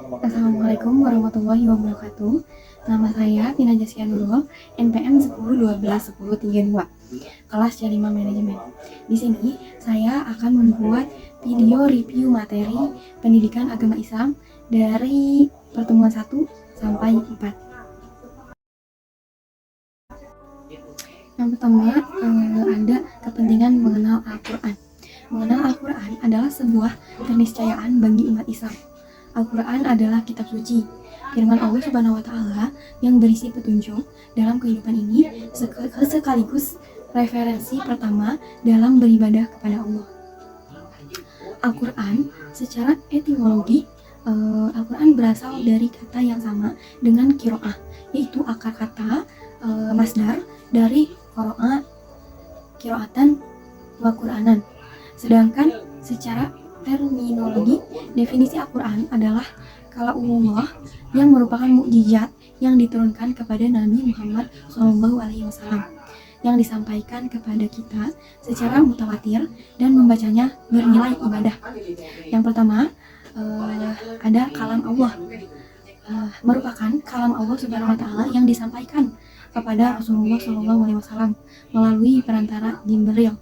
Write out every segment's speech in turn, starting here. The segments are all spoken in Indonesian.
Assalamualaikum warahmatullahi wabarakatuh. Nama saya Tina Jasya Nurul, NPM 10121032, kelas C5 Manajemen. Di sini saya akan membuat video review materi pendidikan agama Islam dari pertemuan 1 sampai 4. Yang pertama, ada kepentingan mengenal Al-Quran. Mengenal Al-Quran adalah sebuah keniscayaan bagi umat Islam. Al-Quran adalah kitab suci, firman Allah Subhanahu wa Ta'ala yang berisi petunjuk dalam kehidupan ini, sekaligus referensi pertama dalam beribadah kepada Allah. Al-Quran secara etimologi, Al-Quran berasal dari kata yang sama dengan qiraah, yaitu akar kata masdar dari qiraah, qiraatan wa Qur'anan. Sedangkan secara terminologi, definisi Al-Quran adalah kalamullah yang merupakan mukjizat yang diturunkan kepada Nabi Muhammad SAW, yang disampaikan kepada kita secara mutawatir dan membacanya bernilai ibadah. Yang pertama, ada kalam Allah, merupakan kalam Allah Subhanahu wa Ta'ala yang disampaikan kepada Rasulullah SAW melalui perantara Jibril.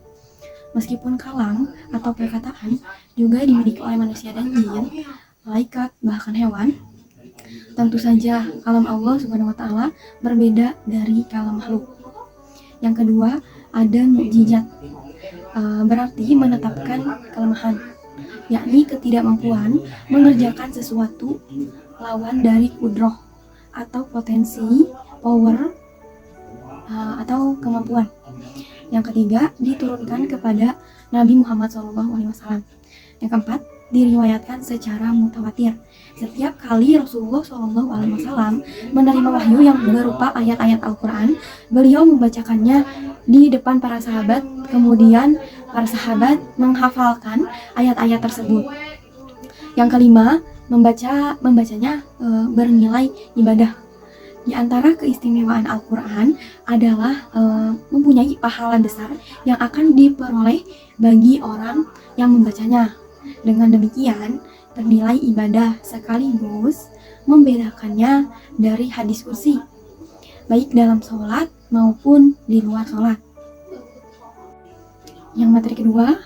Meskipun kalam atau perkataan juga dimiliki oleh manusia dan jin, malaikat, bahkan hewan, tentu saja kalam Allah Subhanahu wa Ta'ala berbeda dari kalam makhluk. Yang kedua, ada mukjizat, berarti menetapkan kelemahan, yakni ketidakmampuan mengerjakan sesuatu lawan dari kudroh atau potensi, power, atau kemampuan. Yang ketiga, diturunkan kepada Nabi Muhammad SAW. Yang keempat, diriwayatkan secara mutawatir. Setiap kali Rasulullah SAW menerima wahyu yang berupa ayat-ayat Al-Quran, beliau membacakannya di depan para sahabat, kemudian para sahabat menghafalkan ayat-ayat tersebut. Yang kelima, membacanya bernilai ibadah. Di antara keistimewaan Al-Quran adalah mempunyai pahala besar yang akan diperoleh bagi orang yang membacanya. Dengan demikian, bernilai ibadah sekaligus membedakannya dari hadis kursi, baik dalam sholat maupun di luar sholat. Yang materi kedua,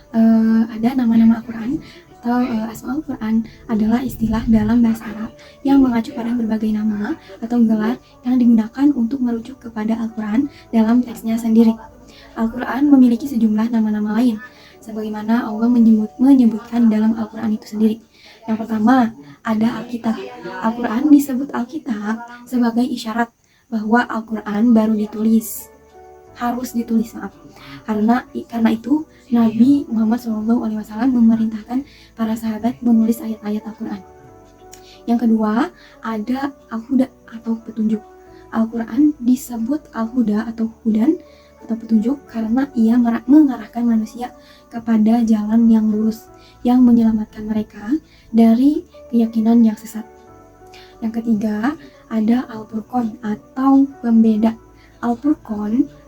ada nama-nama Al-Quran atau Asmaul Quran adalah istilah dalam bahasa Arab yang mengacu pada berbagai nama atau gelar yang digunakan untuk merujuk kepada Al-Quran dalam teksnya sendiri. Al-Quran memiliki sejumlah nama-nama lain, sebagaimana Allah menyebutkan dalam Al-Quran itu sendiri. Yang pertama, ada Alkitab. Al-Quran disebut Alkitab sebagai isyarat bahwa Al-Quran baru harus ditulis. Karena itu Nabi Muhammad SAW memerintahkan para sahabat menulis ayat-ayat Al-Quran. Yang kedua, ada Al-Huda atau petunjuk. Al-Quran disebut Al-Huda atau Hudan atau petunjuk karena ia mengarahkan manusia kepada jalan yang lurus yang menyelamatkan mereka dari keyakinan yang sesat. Yang ketiga, ada Al-Furqan atau pembeda. Al-Furqan,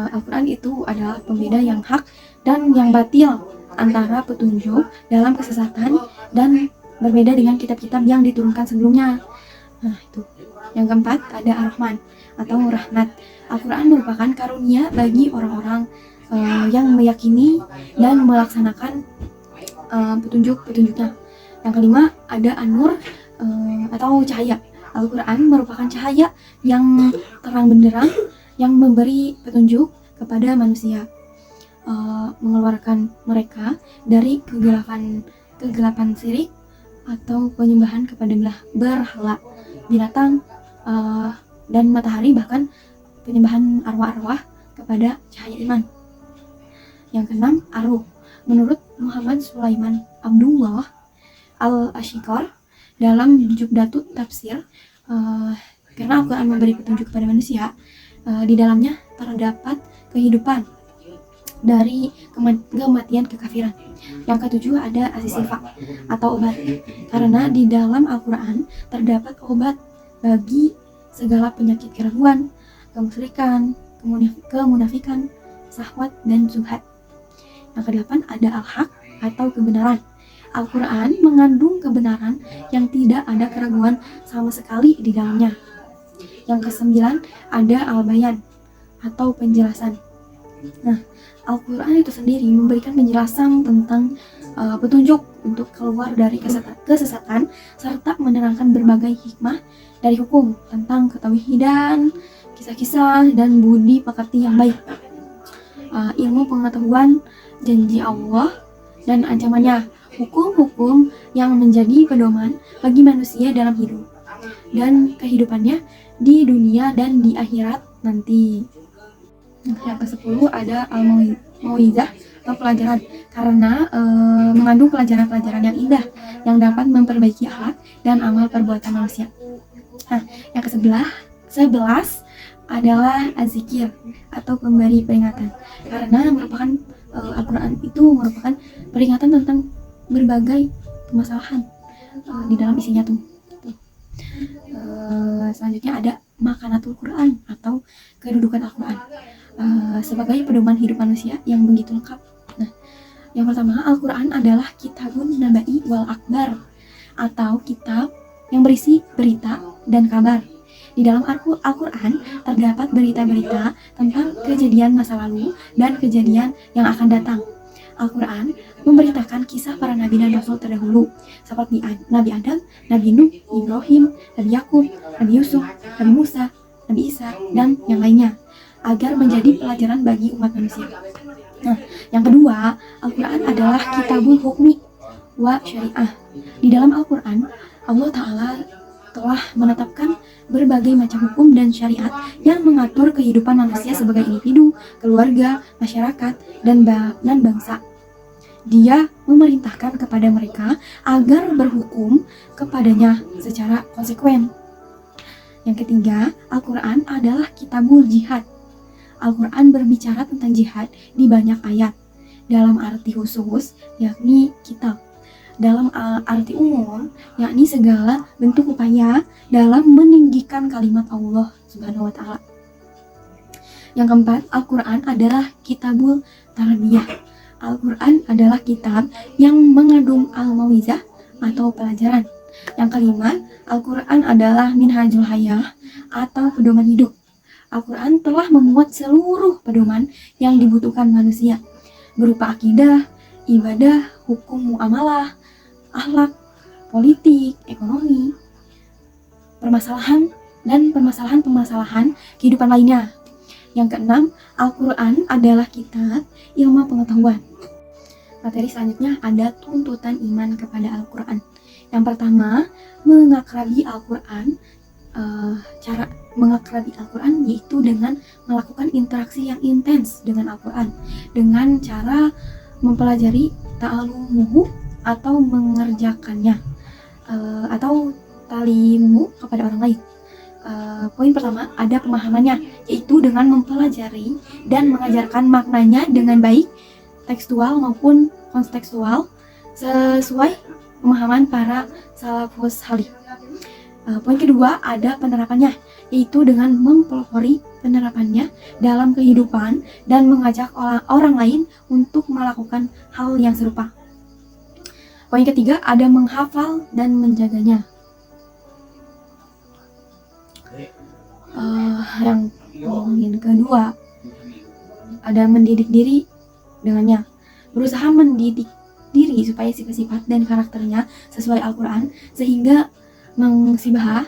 Al-Quran itu adalah pembeda yang hak dan yang batil, antara petunjuk dalam kesesatan dan berbeda dengan kitab-kitab yang diturunkan sebelumnya. Nah, itu. Yang keempat, ada Ar-Rahman atau rahmat. Al-Quran merupakan karunia bagi orang-orang yang meyakini dan melaksanakan petunjuk-petunjuknya. Yang kelima, ada An-Nur atau cahaya. Al-Quran merupakan cahaya yang terang benderang yang memberi petunjuk kepada manusia, mengeluarkan mereka dari kegelapan syirik atau penyembahan kepada berhala, binatang, dan matahari, bahkan penyembahan arwah-arwah kepada cahaya iman. Yang keenam, Ar-Ruh. Menurut Muhammad Sulaiman Abdullah Al-Ashqar dalam Jubdatut Tafsir, karena Al-Quran memberi petunjuk kepada manusia, di dalamnya terdapat kehidupan dari kematian kekafiran. Yang ketujuh, ada As-Sifa atau obat, karena di dalam Al-Quran terdapat obat bagi segala penyakit keraguan, kemusyrikan, kemunafikan, syahwat, dan subhat. Yang kedelapan, ada Al-Haq atau kebenaran. Al-Quran mengandung kebenaran yang tidak ada keraguan sama sekali di dalamnya. Yang kesembilan ada al-bayan atau penjelasan. Nah, Al-Quran itu sendiri memberikan penjelasan tentang petunjuk untuk keluar dari kesesatan serta menerangkan berbagai hikmah dari hukum tentang ketauhidan, kisah-kisah, dan budi pekerti yang baik. Ilmu pengetahuan, janji Allah, dan ancamannya, hukum-hukum yang menjadi pedoman bagi manusia dalam hidup dan kehidupannya di dunia dan di akhirat nanti. Yang ke-10 ada al-mauizah atau pelajaran, karena mengandung pelajaran-pelajaran yang indah yang dapat memperbaiki akhlak dan amal perbuatan manusia. Nah, yang ke-11 adalah az-zikir atau pemberi peringatan, karena merupakan Al-Quran itu merupakan peringatan tentang berbagai permasalahan di dalam isinya tuh. Selanjutnya ada makanatul Quran atau kedudukan Al-Quran sebagai pedoman hidup manusia yang begitu lengkap. Nah, yang pertama, Al-Quran adalah kitabun nabai wal akbar atau kitab yang berisi berita dan kabar. Di dalam Al-Quran terdapat berita-berita tentang kejadian masa lalu dan kejadian yang akan datang. Al-Quran memberitakan kisah para nabi dan rasul terdahulu seperti Nabi Adam, Nabi Nuh, Ibrahim, Nabi Yakub, Nabi Yusuf, Nabi Musa, Nabi Isa, dan yang lainnya agar menjadi pelajaran bagi umat manusia. Nah, yang kedua, Al-Quran adalah kitabul hukmi wa syariah. Di dalam Al-Quran, Allah Ta'ala telah menetapkan berbagai macam hukum dan syariat yang mengatur kehidupan manusia sebagai individu, keluarga, masyarakat, dan bangsa. Dia memerintahkan kepada mereka agar berhukum kepadanya secara konsekuen. Yang ketiga, Al-Quran adalah kitabul jihad. Al-Quran berbicara tentang jihad di banyak ayat. Dalam arti khusus, yakni kitab. Dalam arti umum, yakni segala bentuk upaya dalam meninggikan kalimat Allah Subhanahu wa Ta'ala. Yang keempat, Al-Quran adalah kitabul tarbiyah. Al-Quran adalah kitab yang mengandung al-mauizah atau pelajaran. Yang kelima, Al-Quran adalah minhajul hayah atau pedoman hidup. Al-Quran telah memuat seluruh pedoman yang dibutuhkan manusia, berupa akidah, ibadah, hukum muamalah, akhlak, politik, ekonomi, permasalahan kehidupan lainnya. Yang keenam, Al-Quran adalah kitab ilmu pengetahuan. Materi selanjutnya ada tuntutan iman kepada Al-Quran. Yang pertama, mengakrabi Al-Quran. Cara mengakrabi Al-Quran yaitu dengan melakukan interaksi yang intens dengan Al-Quran, dengan cara mempelajari ta'alumuhu atau mengerjakannya, atau talimu kepada orang lain. Poin pertama ada pemahamannya, yaitu dengan mempelajari dan mengajarkan maknanya dengan baik, tekstual maupun kontekstual, sesuai pemahaman para salafus salih. Poin kedua ada penerapannya, yaitu dengan mempelopori penerapannya dalam kehidupan dan mengajak orang lain untuk melakukan hal yang serupa. Poin ketiga ada menghafal dan menjaganya. Yang kedua ada mendidik diri dengannya, berusaha mendidik diri supaya sifat-sifat dan karakternya sesuai Al-Quran sehingga mengsibah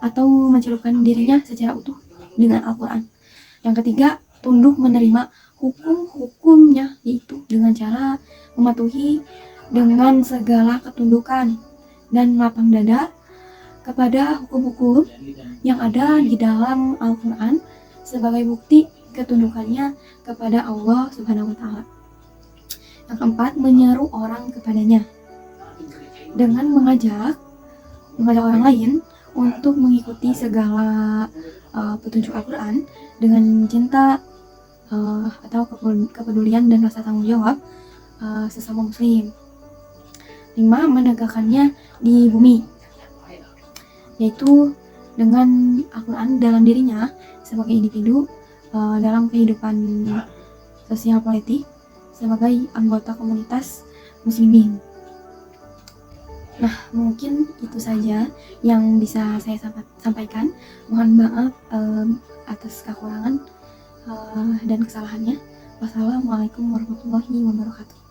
atau mencelupkan dirinya secara utuh dengan Al-Quran. Yang ketiga, tunduk menerima hukum-hukumnya, yaitu dengan cara mematuhi dengan segala ketundukan dan lapang dada kepada hukum-hukum yang ada di dalam Al-Quran sebagai bukti ketundukannya kepada Allah Subhanahu wa Ta'ala. Yang keempat, menyeru orang kepadanya dengan mengajak orang lain untuk mengikuti segala petunjuk Al-Quran dengan cinta atau kepedulian dan rasa tanggung jawab sesama muslim. 5. Menegakkannya di bumi, yaitu dengan Al-Quran dalam dirinya sebagai individu, dalam kehidupan sosial politik sebagai anggota komunitas muslimin. Nah, mungkin itu saja yang bisa saya sampaikan. Mohon maaf atas kekurangan dan kesalahannya. Wassalamualaikum warahmatullahi wabarakatuh.